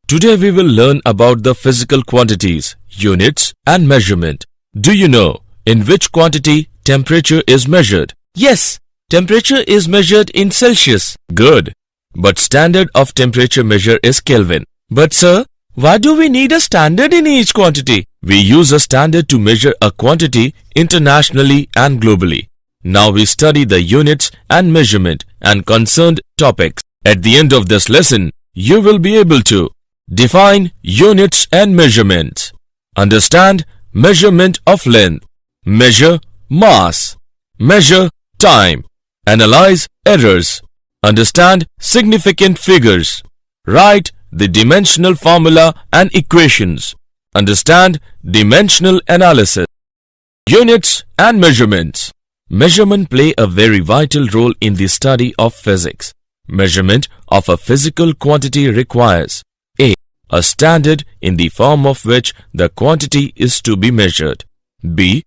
Today we will learn about the physical quantities, units and measurement. Do you know in which quantity temperature is measured? Yes, temperature is measured in Celsius. Good. But standard of temperature measure is Kelvin. But sir, why do we need a standard in each quantity? We use a standard to measure a quantity internationally and globally. Now we study the units and measurement and concerned topics. At the end of this lesson, you will be able to define units and measurements, understand measurement of length, measure mass, measure time, analyze errors, understand significant figures, write the dimensional formula and equations, understand dimensional analysis. Units and measurements. Measurement play a very vital role in the study of physics. Measurement of a physical quantity requires a standard in the form of which the quantity is to be measured. B.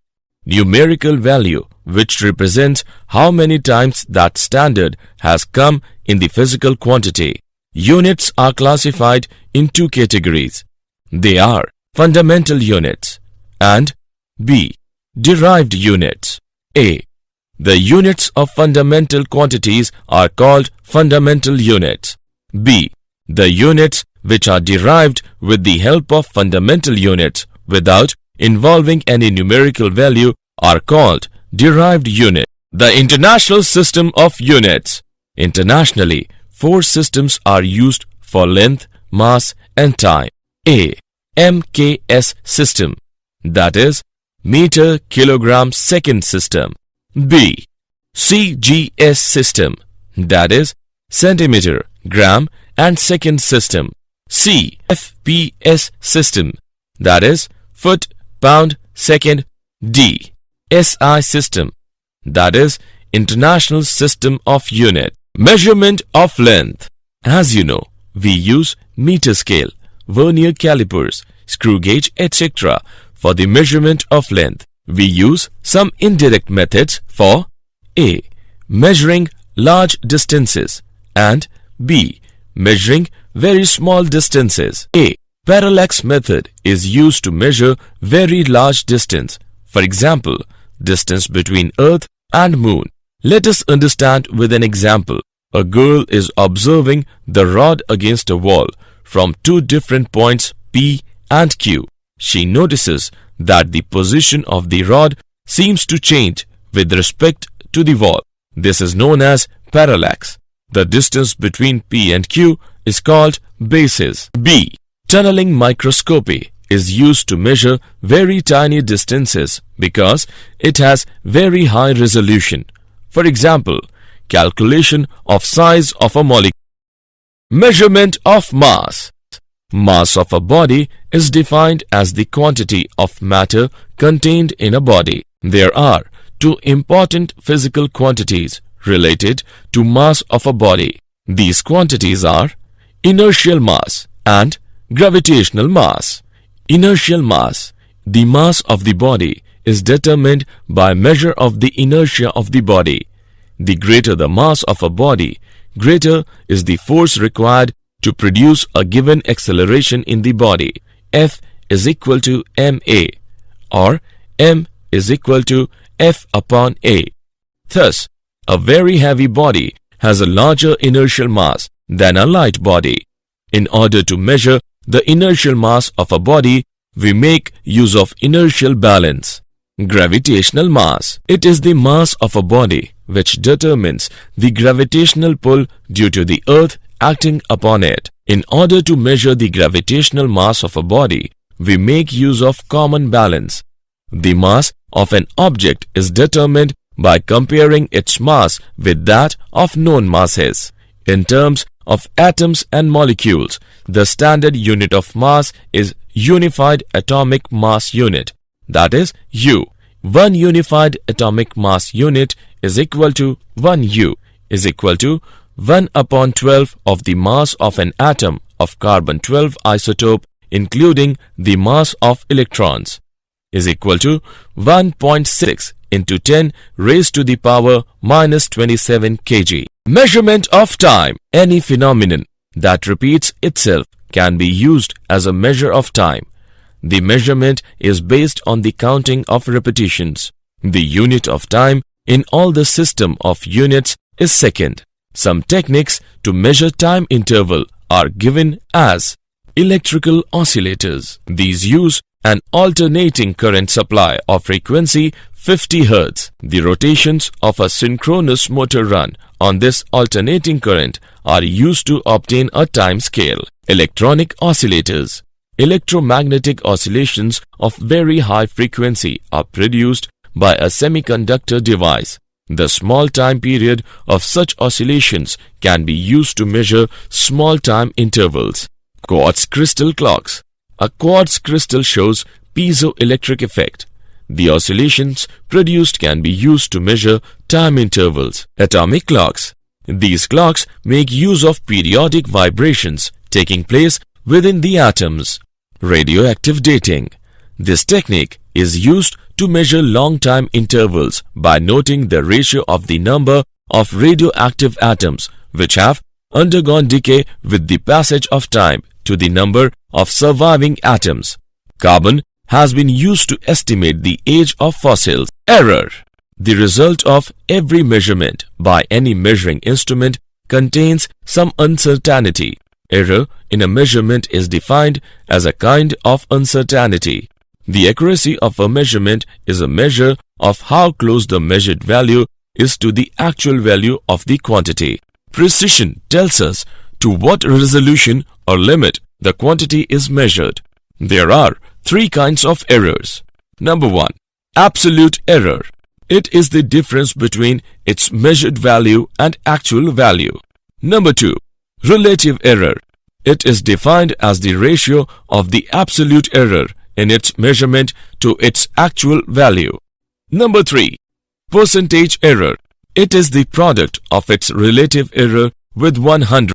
Numerical value which represents how many times that standard has come in the physical quantity. Units are classified in two categories. They are fundamental units and B. Derived units. A. The units of fundamental quantities are called fundamental units. B. The units which are derived with the help of fundamental units without involving any numerical value are called derived units. The international system of units. Internationally, 4 systems are used for length, mass and time. A. MKS system, that is meter, kilogram, second system. B. CGS system, that is centimeter, gram and second system. C. FPS system, that is foot, pound, second. D. SI system, that is international system of unit. Measurement of length. As you know, we use meter scale, vernier calipers, screw gauge, etc. for the measurement of length. We use some indirect methods for A. Measuring large distances and B. Measuring very small distances. A. Parallax method is used to measure very large distance. For example, distance between Earth and Moon. Let us understand with an example. A girl is observing the rod against a wall from 2 different points P and Q. She notices that the position of the rod seems to change with respect to the wall. This is known as parallax. The distance between P and Q is called basis. B. Tunneling microscopy is used to measure very tiny distances because it has very high resolution. For example, calculation of size of a molecule. Measurement of mass. Mass of a body is defined as the quantity of matter contained in a body. There are 2 important physical quantities related to mass of a body. These quantities are inertial mass and gravitational mass. Inertial mass. The mass of the body is determined by measure of the inertia of the body. The greater the mass of a body, greater is the force required to produce a given acceleration in the body. F is equal to ma or m is equal to F upon A. Thus, a very heavy body has a larger inertial mass than a light body. In order to measure the inertial mass of a body, we make use of inertial balance. Gravitational mass. It is the mass of a body which determines the gravitational pull due to the earth acting upon it. In order to measure the gravitational mass of a body, we make use of common balance. The mass of an object is determined by comparing its mass with that of known masses. In terms of atoms and molecules, the standard unit of mass is Unified Atomic Mass Unit, that is U. 1 unified atomic mass unit is equal to 1 U is equal to 1 upon 12 of the mass of an atom of carbon-12 isotope including the mass of electrons is equal to 1.6 into 10 raised to the power minus 27 kg. Measurement of time. Any phenomenon that repeats itself can be used as a measure of time. The measurement is based on the counting of repetitions. The unit of time in all the system of units is second. Some techniques to measure time interval are given as electrical oscillators. These use an alternating current supply of frequency 50 Hz. The rotations of a synchronous motor run on this alternating current are used to obtain a time scale. Electronic oscillators. Electromagnetic oscillations of very high frequency are produced by a semiconductor device. The small time period of such oscillations can be used to measure small time intervals. Quartz crystal clocks. A quartz crystal shows piezoelectric effect. The oscillations produced can be used to measure time intervals. Atomic clocks. These clocks make use of periodic vibrations taking place within the atoms. Radioactive dating. This technique is used to measure long time intervals by noting the ratio of the number of radioactive atoms which have undergone decay with the passage of time to the number of surviving atoms. Carbon has been used to estimate the age of fossils. Error. The result of every measurement by any measuring instrument contains some uncertainty. Error in a measurement is defined as a kind of uncertainty. The accuracy of a measurement is a measure of how close the measured value is to the actual value of the quantity. Precision tells us to what resolution or limit the quantity is measured. There are three kinds of errors. Number 1. Absolute error. It is the difference between its measured value and actual value. Number 2. Relative error. It is defined as the ratio of the absolute error in its measurement to its actual value. Number 3. Percentage error. It is the product of its relative error with 100.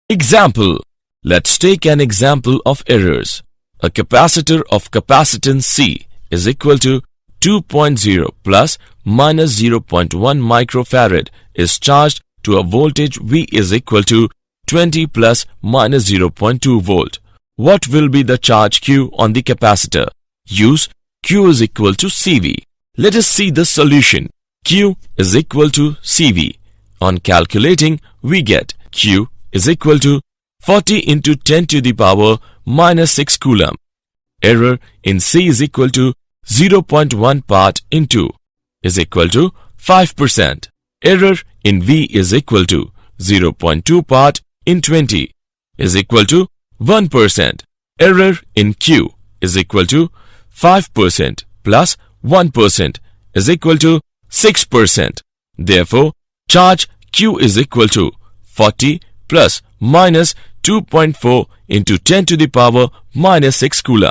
Example. Let's take an example of errors. A capacitor of capacitance C is equal to 2.0 plus minus 0.1 microfarad is charged to a voltage V is equal to 20 plus minus 0.2 volt. What will be the charge Q on the capacitor? Use Q is equal to CV. Let us see the solution. Q is equal to CV. On calculating, we get Q is equal to 40 into 10 to the power minus 6 coulomb. Error in C is equal to 0.1 part in 2 is equal to 5%. Error in V is equal to 0.2 part in 20 is equal to 1%. Error in Q is equal to 5% plus 1% is equal to 6%. Therefore, charge Q is equal to 40 plus minus 2.4 into 10 to the power minus 6 coulombs.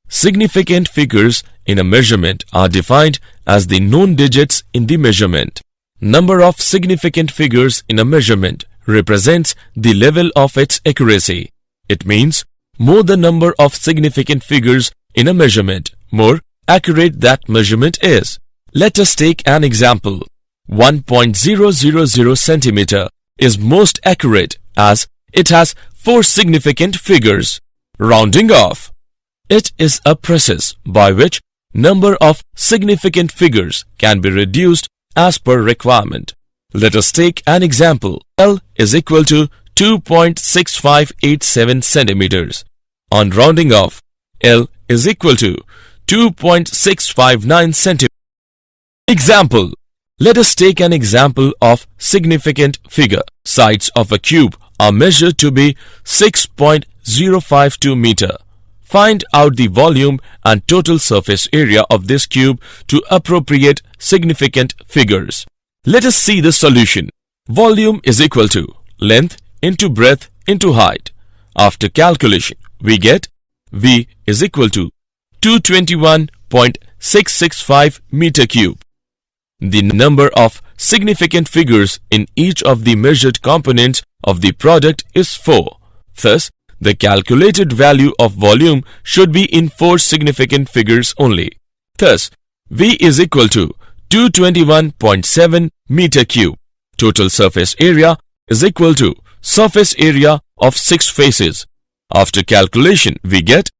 Significant figures in a measurement are defined as the known digits in the measurement. Number of significant figures in a measurement represents the level of its accuracy. It means more the number of significant figures in a measurement, more accurate that measurement is. Let us take an example. 1.000 centimeter is most accurate as it has 4 significant figures. Rounding off. It is a process by which number of significant figures can be reduced as per requirement. Let us take an example. L is equal to 2.6587 centimeters. On rounding off, L is equal to 2.659 centimeters. Example. Let us take an example of significant figure. Sides of a cube are measured to be 6.052 meter. Find out the volume and total surface area of this cube to appropriate significant figures. Let us see the solution. Volume is equal to length into breadth into height. After calculation, we get V is equal to 221.665 meter cube. The number of significant figures in each of the measured components of the product is 4. Thus, the calculated value of volume should be in 4 significant figures only. Thus, V is equal to 221.7 meter cube. Total surface area is equal to surface area of 6 faces. After calculation, we get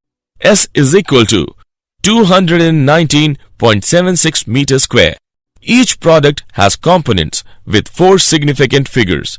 S is equal to 219.76 meters square. Each product has components with 4 significant figures.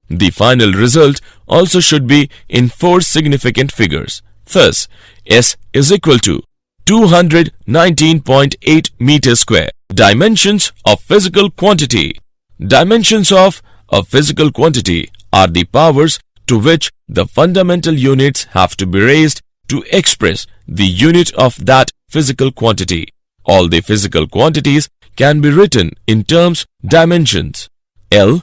The final result also should be in 4 significant figures. Thus, S is equal to 219.8 meters square. Dimensions of physical quantity. Dimensions of a physical quantity are the powers to which the fundamental units have to be raised to express the unit of that physical quantity. All the physical quantities can be written in terms dimensions L,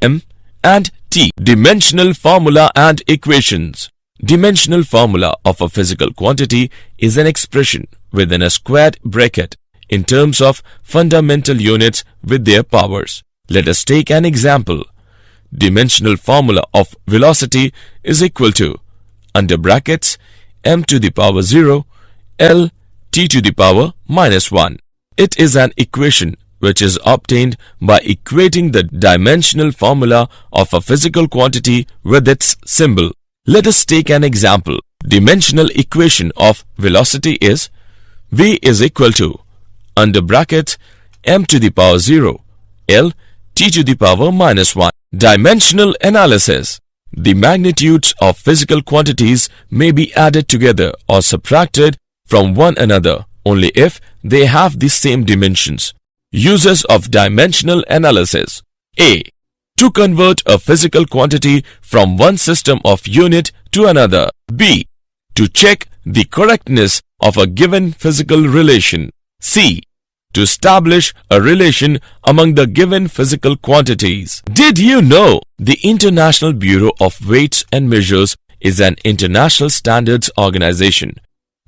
M and T. Dimensional formula and equations. Dimensional formula of a physical quantity is an expression within a squared bracket in terms of fundamental units with their powers. Let us take an example. Dimensional formula of velocity is equal to under brackets m to the power 0 L t to the power minus 1. It is an equation which is obtained by equating the dimensional formula of a physical quantity with its symbol. Let us take an example. Dimensional equation of velocity is v is equal to under brackets m to the power 0 L t to the power minus 1. Dimensional analysis. The magnitudes of physical quantities may be added together or subtracted from one another only if they have the same dimensions. Uses of dimensional analysis. A. To convert a physical quantity from one system of unit to another. B. To check the correctness of a given physical relation. C. To establish a relation among the given physical quantities. Did you know the International Bureau of Weights and Measures is an international standards organization,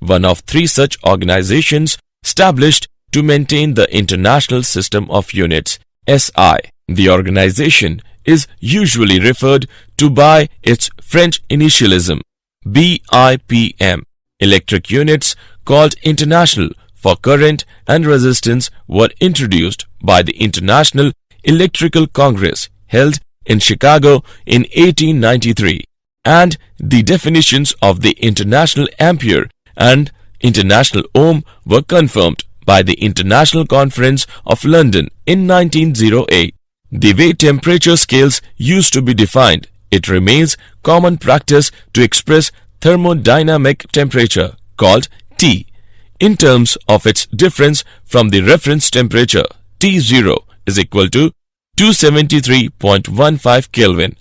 one of 3 such organizations established to maintain the International System of Units, SI. The organization is usually referred to by its French initialism, BIPM. Electric units called international for current and resistance were introduced by the International Electrical Congress held in Chicago in 1893, and the definitions of the International Ampere and International Ohm were confirmed by the International Conference of London in 1908. The way temperature scales used to be defined, it remains common practice to express thermodynamic temperature, called T, in terms of its difference from the reference temperature. T0 is equal to 273.15 Kelvin,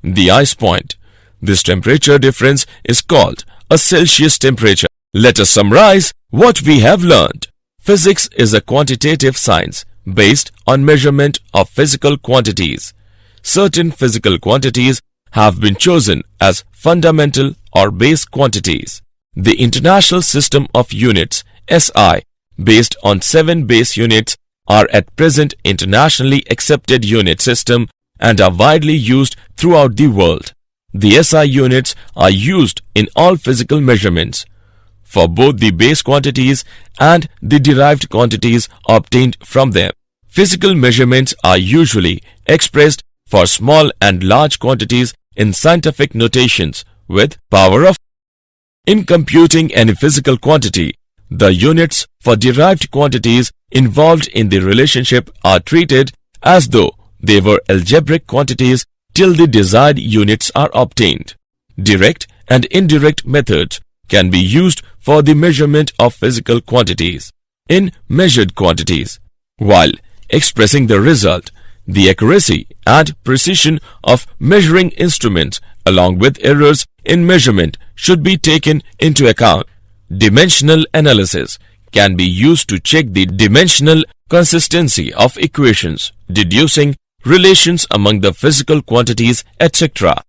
the ice point. This temperature difference is called a Celsius temperature. Let us summarize what we have learned. Physics is a quantitative science based on measurement of physical quantities. Certain physical quantities have been chosen as fundamental or base quantities. The International System of Units, SI, based on 7 base units, are at present internationally accepted unit system and are widely used throughout the world. The SI units are used in all physical measurements for both the base quantities and the derived quantities obtained from them. Physical measurements are usually expressed for small and large quantities in scientific notations with power of. In computing any physical quantity, the units for derived quantities involved in the relationship are treated as though they were algebraic quantities till the desired units are obtained. Direct and indirect methods can be used for the measurement of physical quantities. In measured quantities, while expressing the result, the accuracy and precision of measuring instruments along with errors in measurement should be taken into account. Dimensional analysis can be used to check the dimensional consistency of equations, deducing relations among the physical quantities, etc.